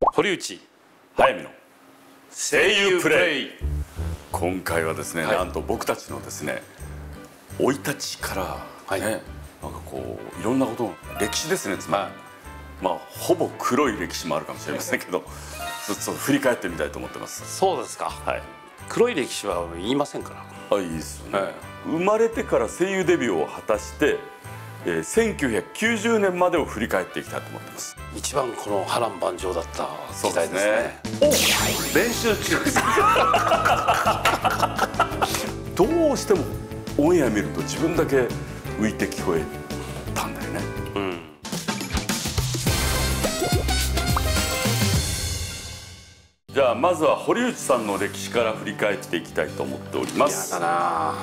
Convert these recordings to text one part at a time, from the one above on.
堀内早見の声優プレイ。今回はですね、なんと僕たちのですね生い立ちからね、なんかこういろんなことの歴史ですね、つまり、まあほぼ黒い歴史もあるかもしれませんけどちょっと振り返ってみたいと思ってます。そうですか。はい。黒い歴史は言いませんから。あ、いいですよね。生まれてから声優デビューを果たして、1990年までを振り返っていきたいと思ってます。一番この波乱万丈だった時代ですね。練習中どうしてもオンエア見ると自分だけ浮いて聞こえたんだよね。じゃあまずは堀内さんの歴史から振り返っていきたいと思っております。やだな。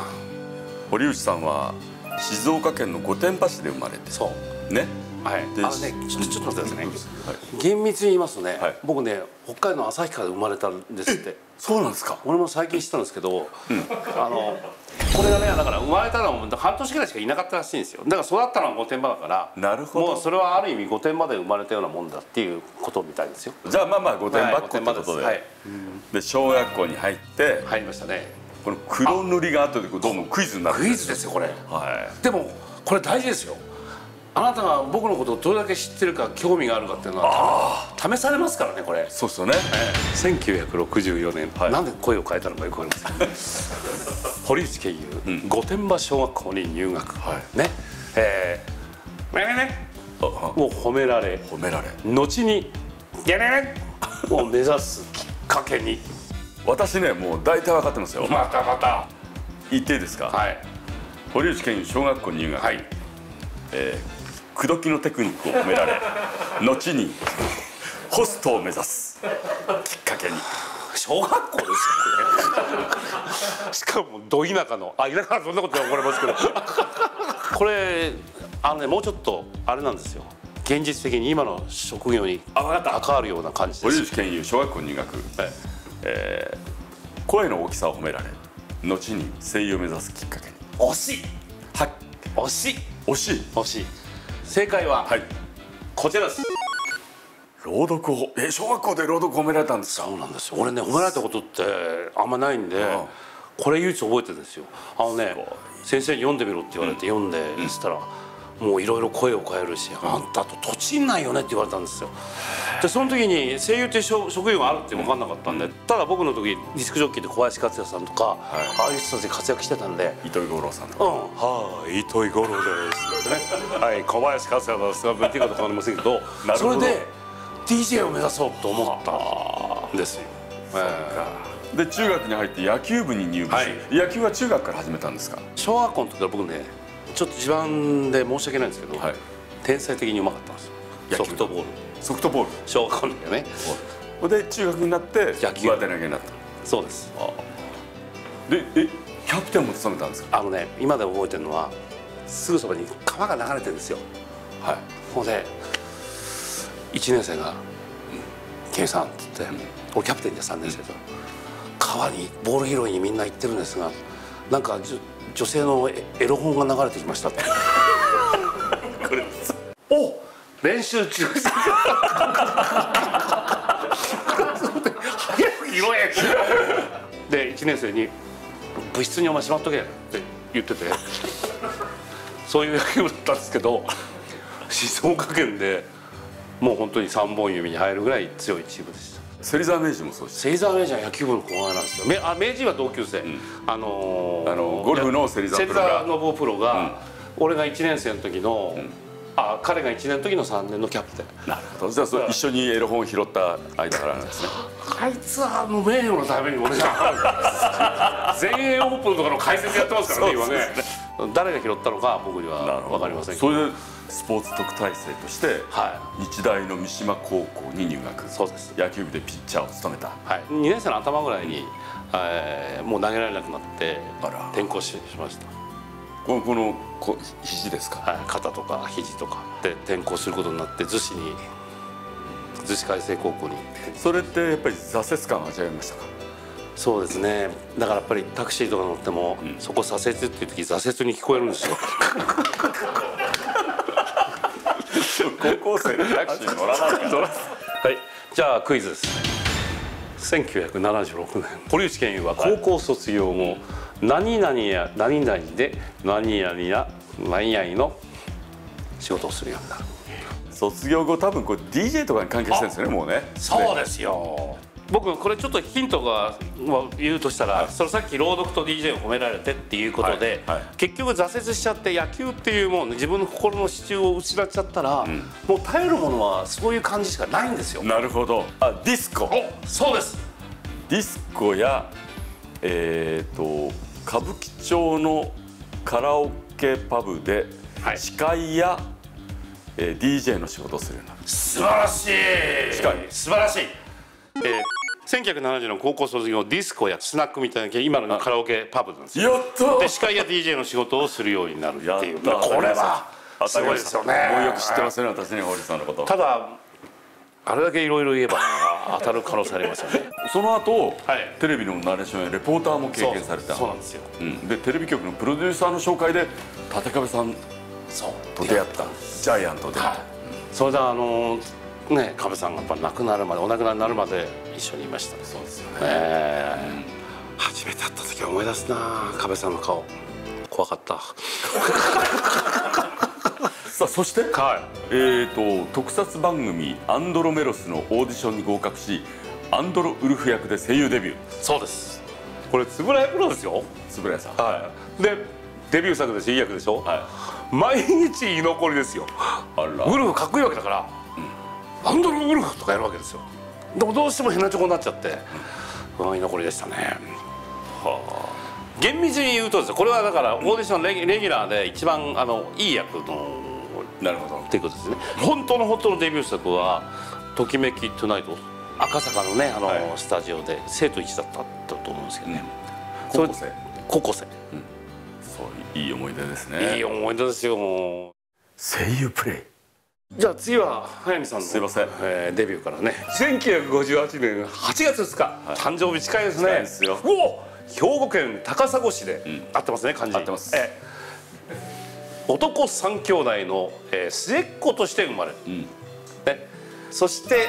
堀内さんは静岡県の御殿場市で生まれて、そうね。はい。でちょっと待ってくださいね。厳密に言いますとね、僕ね北海道の旭川で生まれたんですって。そうなんですか。俺も最近知ったんですけど、これがね、だから生まれたのも半年ぐらいしかいなかったらしいんですよ。だから育ったのは御殿場だから、なるほど。もうそれはある意味御殿場で生まれたようなもんだっていうことみたいですよ。じゃあまあまあ御殿場ってことで、で小学校に入って入りましたね。この黒塗りが後でどうもクイズになる。クイズですよこれ。はい。でもこれ大事ですよ。あなたが僕のことをどれだけ知ってるか興味があるかっていうのは試されますからねこれ。そうですよね。1964年、なんで声を変えたのかよくわかりません。堀内健優、御殿場小学校に入学、ね、を褒められ、後にゲレレを目指すきっかけに。私ねもう大体分かってますよ。また言っていいですか。はい。堀内健優小学校入学、口説きのテクニックを褒められ後にホストを目指すきっかけに。小学校ですよしかもど田舎の田舎はそんなことで怒られますけどこれねもうちょっとあれなんですよ、現実的に今の職業に関わるような感じです。堀内健優小学校入学、声の大きさを褒められ後に声優を目指すきっかけに。惜しい。はい。惜しい。惜しい。正解はこちらです。朗読を小学校で朗読褒められたんですか。そうなんですよ。俺ね褒められたことってあんまないんで、これ唯一覚えてるんですよ。先生に読んでみろって言われて読んでそしたらもういろいろ声を変えるし、あんたあと土地んないよねって言われたんですよ。でその時に声優っていう職業があるって分かんなかったんで、ただ僕の時ディスクジョッキーで小林克也さんとかああいう人たち活躍してたんで、糸井五郎さんとか、はい糸井五郎ですね、はい小林克也ですっていうこと変わりませんけど、それで DJ を目指そうと思ったんですよ。で中学に入って野球部に入部し、野球は中学から始めたんですか。小学校の時は僕ねちょっと自慢で申し訳ないんですけど、天才的にうまかったんですよ。ソフトボール。小学校の時はね。で中学になって野球上手投げになった。そうです。でキャプテンも務めたんですか。今で覚えてるのはすぐそばに川が流れてるんですよ。ほんで1年生が「健さん」って言って俺キャプテンで3年生と川にボール拾いにみんな行ってるんですが、なんか女性のエロ本が流れてきましたってお練習中です早く拾えで1年生に「部室にお前しまっとけ」って言っててそういう野球部だったんですけど、静岡県でもう本当に3本指に入るぐらい強いチームでした。芹沢明治もそうです。芹沢明治は野球部の後輩なんですよ。明治は同級生、ゴルフの芹沢プロが俺が1年生の時の彼が1年の時の3年のキャプテン。なるほど。じゃあ一緒にエロ本を拾った間からなんですね。あいつは名誉のために俺が全英オープンとかの解説やってますからね今ね。誰が拾ったのか僕には分かりませんけど、それでスポーツ特待生として日大の三島高校に入学。そうです。野球部でピッチャーを務めた。2年生の頭ぐらいにもう投げられなくなって転校しました。この肘ですか。肩とか肘とかで転校することになって逗子海星高校に。それってやっぱり挫折感を味わいましたか。そうですね。だからやっぱりタクシーとか乗っても、そこ左折っていう時挫折に聞こえるんですよ。高校生でタクシー乗らないから。はい。じゃあクイズです。1976年堀内健雄は高校卒業後、何々や何々で何々や何々の仕事をするようになる。卒業後多分これ DJ とかに関係してるんですよね、もうね。そうですよ。僕これちょっとヒントが言うとしたら、それさっき朗読と DJ を褒められてっていうことで、結局挫折しちゃって野球っていうもう、ね、自分の心の支柱を失っちゃったら、もう頼るものはそういう感じしかないんですよ。なるほど。ディスコ。そうです。ディスコや歌舞伎町のカラオケパブで司会や、DJ の仕事をするようになる。素晴らしい。素晴らしい。1970年高校卒業、ディスコやスナックみたいな今のカラオケパブなんですよ。やったで司会や DJ の仕事をするようになるっていう、これはすごいですよね。もうよく知ってますね、私ね、堀さんのこと。ただあれだけいろいろ言えば当たる可能性ありますよね。その後、テレビのナレーションやレポーターも経験された。そうなんですよ。でテレビ局のプロデューサーの紹介で立壁さんと出会った。ジャイアントで、それでね、壁さんがやっぱ亡くなるまで、お亡くなりになるまで一緒にいました。そうですよね。初めて会った時思い出すな、壁さんの顔。怖かった。さあそして、特撮番組「アンドロメロス」のオーディションに合格し、アンドロウルフ役で声優デビュー。そうです。これ円谷プロですよ。円谷さん。でデビュー作でしょ、いい役でしょ。毎日居残りですよ。ウルフかっこいいわけだから、アンドロウルフとかやるわけですよ。でもどうしてもヘナチョコになっちゃって、居残りでしたね。厳密に言うとですね、これはだからオーディションレギュラーで一番いい役の。なるほど。っていうことですね。本当のデビュー作は「ときめきトゥナイト」、赤坂のねスタジオで生徒1だったと思うんですけどね。高校生。高校生。そういい思い出ですね。いい思い出ですよ。もう声優プレイ。じゃあ次は速水さんのすいません、デビューからね、1958年8月2日、誕生日近いですね。兵庫県高砂市で、合ってますね、漢字。合ってます。男3兄弟の末っ子として生まれる。そして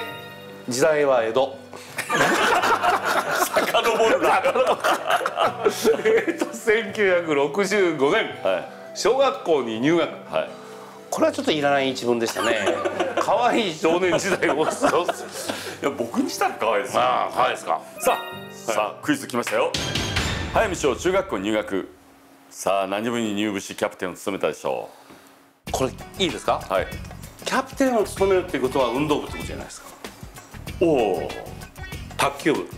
時代は江戸。遡るな。1965年、小学校に入学。これはちょっといらない一文でしたね。可愛い少年時代を過ごす。いや僕にしたら可愛いですね。可愛いですか。さあクイズきましたよ。速水翔中学校入学。さあ何部に入部しキャプテンを務めたでしょう。これいいですか。キャプテンを務めるっていうことは運動部ってことじゃないですか。おお。卓球部。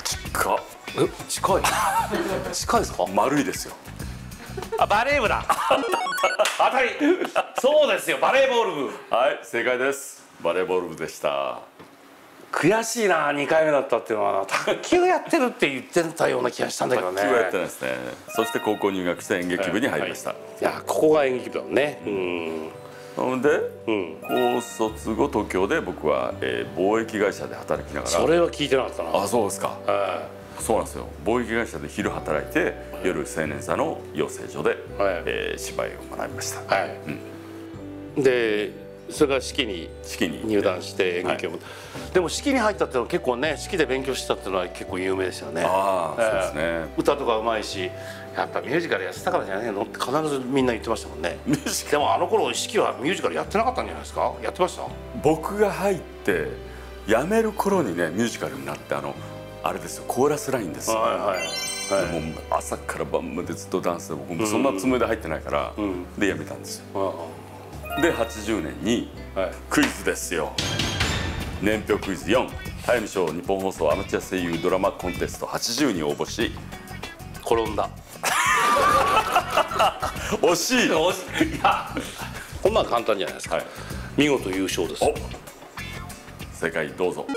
近っ。近い。近いですか。丸いですよ。バレー部だ。当たり。そうですよ、バレーボール部。はい、正解です。バレーボール部でした。悔しいな、2回目だったっていうのは。卓球やってるって言ってたような気がしたんだけどね。卓球はやってないですね。そして高校入学して演劇部に入りました。いや、ここが演劇部だね。で、高卒後東京で僕は貿易会社で働きながら。それは聞いてなかったな。あ、そうですか。そうなんですよ。貿易会社で昼働いて、夜青年座の養成所で芝居を学びました。でそれから式に入団して演劇を、でも式に入ったっていうのは結構ね、式で勉強したっていうのは結構有名ですよね。ああ、そうですね。歌とかうまいし、やっぱミュージカルやってたからじゃないのって必ずみんな言ってましたもんね。でもあの頃式はミュージカルやってなかったんじゃないですか。やってました。僕が入って辞める頃にねミュージカルになって、あれですよ、コーラスラインですよ。もう朝から晩までずっとダンスで、僕もそんなつもりで入ってないから、で辞めたんですよ。で80年にクイズですよ。年表クイズ4、速水翔日本放送アマチュア声優ドラマコンテスト80に応募し転んだ。惜しい。いや、こんなの簡単じゃないですか。見事優勝です。正解、どうぞ。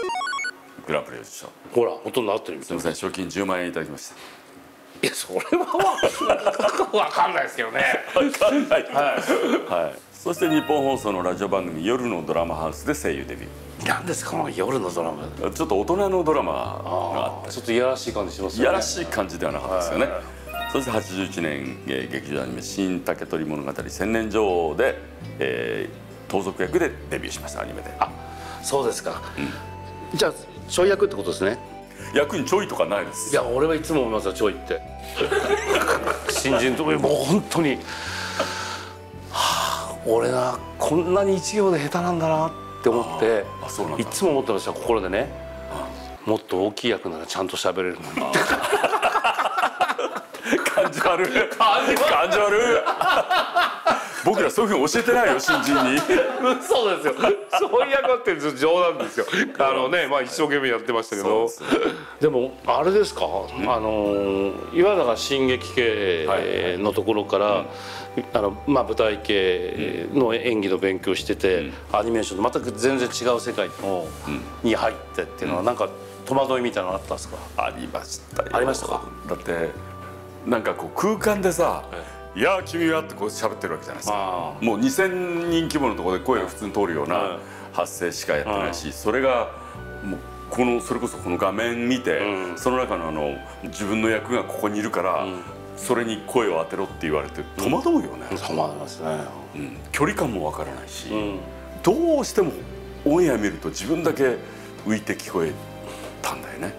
グランプリを受賞。ほら、ほとんど合ってるみたい。すみません、賞金10万円いただきました。いや、それはわかんないですけどね。わかんない。はい。そして日本放送のラジオ番組「夜のドラマハウス」で声優デビュー。何ですか、この夜のドラマ。ちょっと大人のドラマがあって、ちょっといやらしい感じしますよね。いやらしい感じではなかったですよね。そして81年劇場アニメ「新竹取物語千年女王」で盗賊役でデビューしました、アニメで。そうですか。じゃあちょい役ってことですね。役にちょいとかないです。いや俺はいつも思いますよ、ちょいって新人のとこにもう本当に、はあ、俺なこんなに一行で下手なんだなって思って、いつも思ってました、心でね。もっと大きい役ならちゃんと喋れるのに感じ悪い感じ悪い僕らそういうふうに教えてないよ、新人に。そうですよ、そういう役って冗談ですよ。まあ一生懸命やってましたけど。でもあれですか、いわゆるだから新劇系のところからまあ舞台系の演技の勉強してて、アニメーションと全く全然違う世界に入ってっていうのはなんか戸惑いみたいなのあったんですか？ありましたよ。ありましたか？だってなんかこう空間でさ、いや君はってこう喋ってるわけじゃないですか。もう2000人規模のところで声が普通に通るような発声しかやってないし、それがもうそれこそこの画面見て、その中の自分の役がここにいるから、それに声を当てろって言われて戸惑うよね。戸惑いますね。距離感もわからないし、どうしてもオンエア見ると自分だけ浮いて聞こえたんだよね。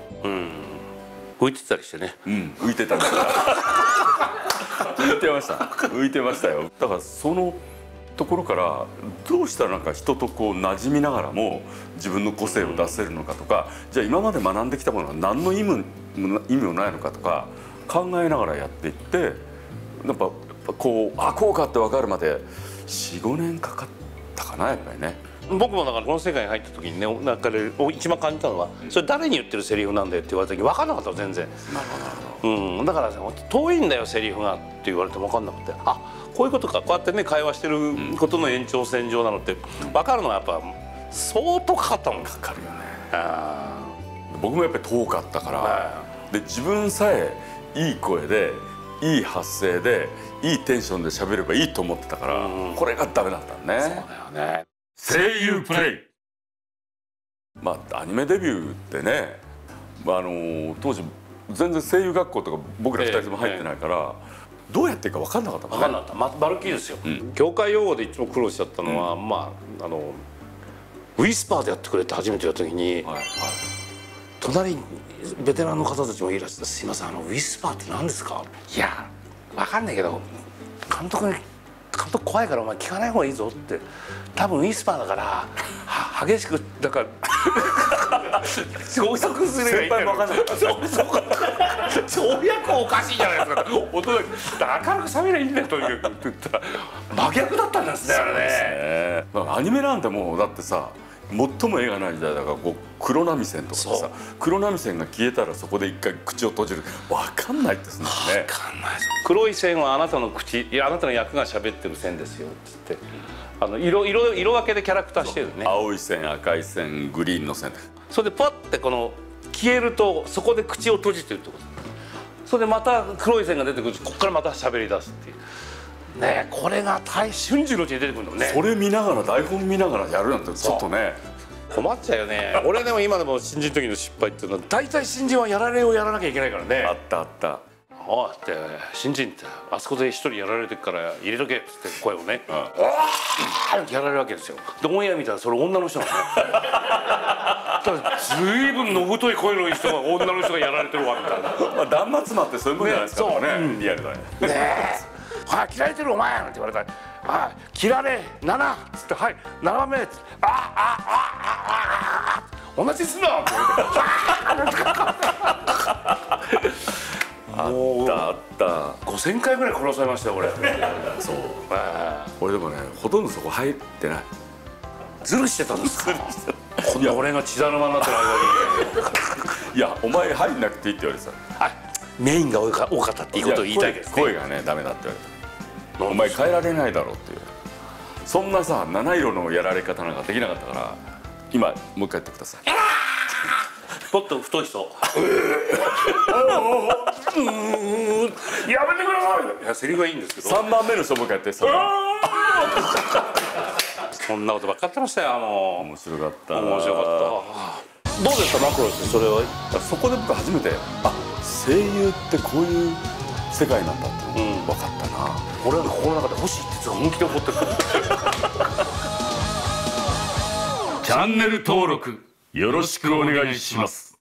浮いてたりしてね。浮いてたんだ浮いてました、浮いてましたよ。だからそのところからどうしたらなんか人とこう馴染みながらも自分の個性を出せるのかとか、じゃあ今まで学んできたものは何の意味もないのかとか考えながらやっていって、やっぱこうかって分かるまで 4,5 年かかったかな、やっぱりね。僕もだからこの世界に入った時にね、なんか一番感じたのは、それ誰に言ってるセリフなんだよって言われた時分かんなかったの、全然。なるほど。だから遠いんだよセリフがって言われても分かんなくて、あ、こういうことか、こうやってね会話してることの延長線上なのって分かるのはやっぱ相当かかったもん。かかるよね。僕もやっぱり遠かったから、で自分さえいい声でいい発声でいいテンションで喋ればいいと思ってたから、これがダメだったね。そうだよね。声優プレイ。まあアニメデビューってね、当時全然声優学校とか僕ら2人とも入ってないから、どうやっていいか分かんなかったもんね。分かんなかった。まるっきりですよ。業界用語でいつも苦労しちゃったのは、ウィスパーでやってくれって初めてやった時に、隣にベテランの方たちもいらっしゃって「すいません、ウィスパーって何ですか？」いや分かんないけど監督怖いからお前聞かない方がいいぞって、多分ウィスパーだから激しくだから消息すればいいんだよ。跳躍おかしいじゃないですか。大人明るく喋りゃいいんだよとにかくって言ったら真逆だったんですね、あれね。アニメなんてもうだってさ、最も絵がない時代だから黒波線とかさ、黒波線が消えたらそこで一回口を閉じる、分かんないってすんだよね。分かんないです。黒い線はあなたの口、いやあなたの役が喋ってる線ですよっつって、色分けでキャラクターしてるね。青い線、赤い線、グリーンの線。それでパッて消えるとそこで口を閉じてるってこと。それでまた黒い線が出てくる、ここからまた喋り出すっていうね。これが瞬時のうちに出てくるのね。それ見ながら台本見ながらやるなんてちょっとね困っちゃうよね。俺でも今でも新人の時の失敗っていうのは大体新人はやられをやらなきゃいけないからね。あったあった。おいって新人ってあそこで一人やられてるから入れとけっつって声をね、おーってやられるわけですよ。でオンエア見たらそれ女の人なのね。だから随分の太い声の人が女の人がやられてるわみたいな。断末魔ってそういうもんじゃないですかね。リアルだね。ねえ。はい、切られてるお前なんて言われたら「はい、切られ7」っつって「はい7目」っつって「あ同じすな」って言われてあったあった。5000回ぐらい殺されましたよ俺。そう。俺でもね、ほとんどそこ入ってない。ズルしてたんですか。こんな俺が血だるまになってる間に。いや、お前入んなくていいって言われてた。メインが多かったっていうことを言いたいけどね。声がねダメだって言われた。お前変えられないだろうっていう。そんなさ七色のやられ方なんかできなかったから、今もう一回やってください。もっと太い人。やめてください。いやセリフはいいんですけど。3番目の人もう一回やって。そんなことばっかってましたよ。もう面白かった。面白かった。どうですかマクロス。それはそこで僕初めて声優ってこういう世界なんだって分かったな。俺は心の中で欲しいって本気で怒ってる。じゃャンネル登録よろしくお願いします。